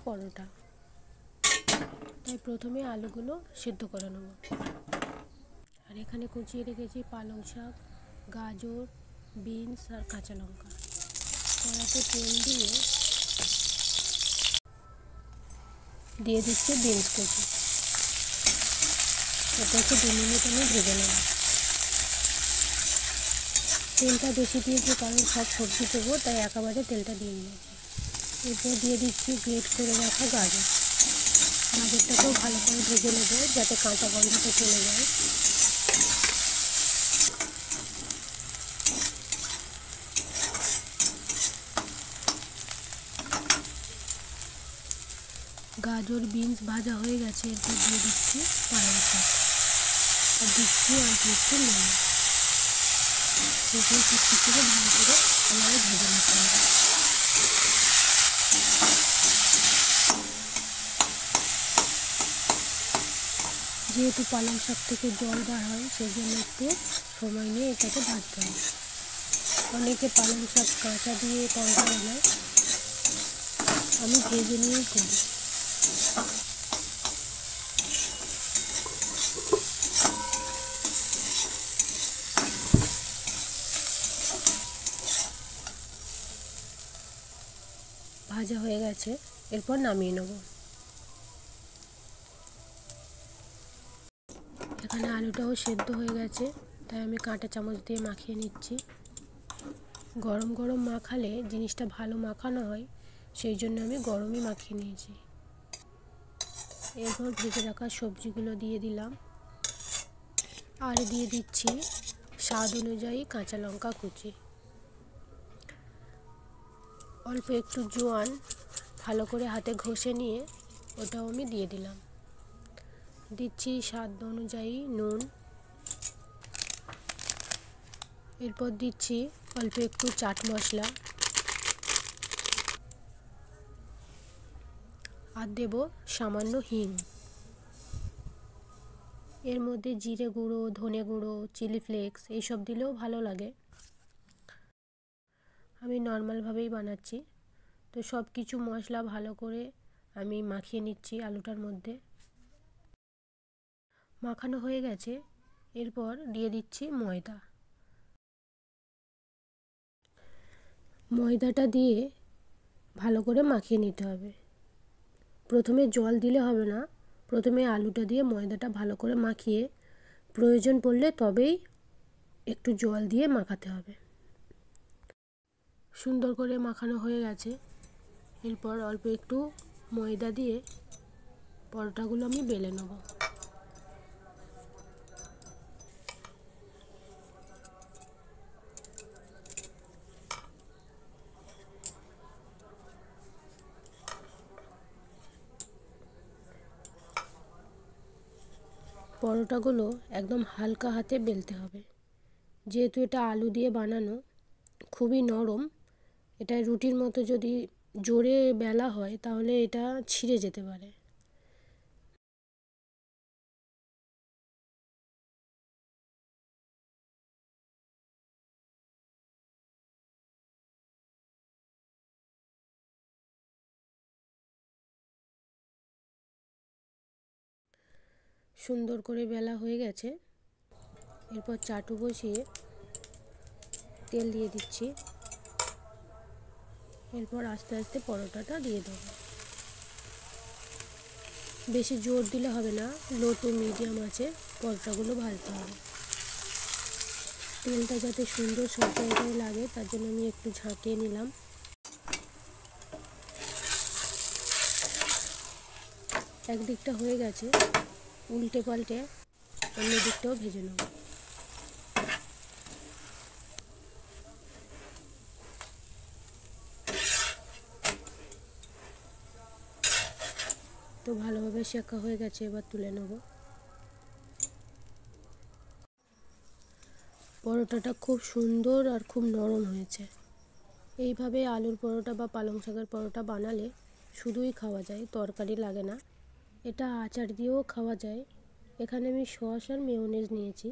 পরোটা, তাই প্রথমে আলুগুলো সিদ্ধ করে নেব। আর এখানে কুচিয়ে রেখেছি পালং শাক, গাজর, বিনস আর কাঁচা লঙ্কা। কড়াতে তেল দিয়ে দিচ্ছি বিনস কুচি। এটা একটু 2 মিনিট আমি ভেজে নেব। তেলটা বেশি দিয়েছি কারণ সব সবজি দেবো, তাই একেবারে তেলটা দিয়ে নিয়েছি। এরপর দিয়ে দিচ্ছি গ্রেট করে রাখা গাজর। গাজরটাকেও ভালো করে ভেজে নেব যাতে কাঁচা গন্ধটা চলে যায়। গাজর বিনস ভাজা হয়ে গেছে। এরপর দিয়ে দিচ্ছি পালং শাক আর দিচ্ছি অল্প একটু নুন। এরপর সব কিছুকে ভালো করে আমাদের ভেজে নিতে হবে। যেহেতু পালং শাক থেকে জল বার হয়, সেই জন্য একটু সময় নিয়ে এটাকে ভাজতে হবে। অনেকে পালং শাক কাঁচা দিয়ে তরকা বানায়, আমি ভেজে নিয়েই করি। ভাজা হয়ে গেছে, এরপর নামিয়ে নেব। এখানে আলুটাও সেদ্ধ হয়ে গেছে, তাই আমি কাঁটা চামচ দিয়ে মাখিয়ে নিচ্ছি। গরম গরম মাখালে জিনিসটা ভালো মাখানো হয়, সেই জন্য আমি গরমই মাখিয়ে নিয়েছি। এরপর ভেজে রাখা সবজিগুলো দিয়ে দিলাম আর দিয়ে দিচ্ছি স্বাদ অনুযায়ী কাঁচা লঙ্কা কুচি। অল্প একটু জোয়ান ভালো করে হাতে ঘষে নিয়ে ওটাও আমি দিয়ে দিলাম। দিচ্ছি স্বাদ অনুযায়ী নুন। এরপর দিচ্ছি অল্প একটু চাট মশলা আর দেব সামান্য হিং। এর মধ্যে জিরে গুঁড়ো, ধনে গুঁড়ো, চিলি ফ্লেক্স এইসব দিলেও ভালো লাগে। আমি নর্মালভাবেই বানাচ্ছি, তো সব কিছু মশলা ভালো করে আমি মাখিয়ে নিচ্ছি আলুটার মধ্যে। মাখানো হয়ে গেছে, এরপর দিয়ে দিচ্ছি ময়দা। ময়দাটা দিয়ে ভালো করে মাখিয়ে নিতে হবে। প্রথমে জল দিলে হবে না, প্রথমে আলুটা দিয়ে ময়দাটা ভালো করে মাখিয়ে প্রয়োজন পড়লে তবেই একটু জল দিয়ে মাখাতে হবে। সুন্দর করে মাখানো হয়ে গেছে। এরপর অল্প একটু ময়দা দিয়ে পরোটাগুলো আমি বেলে নেব। পরোটাগুলো একদম হালকা হাতে বেলতে হবে, যেহেতু এটা আলু দিয়ে বানানো, খুবই নরম। এটা রুটির মতো যদি জোরে বেলা হয় তাহলে এটা ছিঁড়ে যেতে পারে। সুন্দর করে বেলা হয়ে গেছে। এরপর চাটু বসিয়ে তেল দিয়ে দিচ্ছি। এরপর আস্তে আস্তে পরোটাটা দিয়ে দেবো। বেশি জোর দিলে হবে না, লো টু মিডিয়াম আছে পরোটাগুলো ভাজতে হবে। তেলটা যাতে সুন্দর সব জায়গায় লাগে তার জন্য আমি একটু ঝাঁকিয়ে নিলাম। একদিকটা হয়ে গেছে, উল্টে পাল্টে অন্য দিকটাও ভেজে নেব। তো ভালোভাবে শেখা হয়ে গেছে, এবার তুলে নেব। পরোটাটা খুব সুন্দর আর খুব নরম হয়েছে। এইভাবে আলুর পরোটা বা পালং শাকের পরোটা বানালে শুধুই খাওয়া যায়, তরকারি লাগে না। এটা আচার দিয়েও খাওয়া যায়। এখানে আমি সস আর মেয়োনেজ নিয়েছি।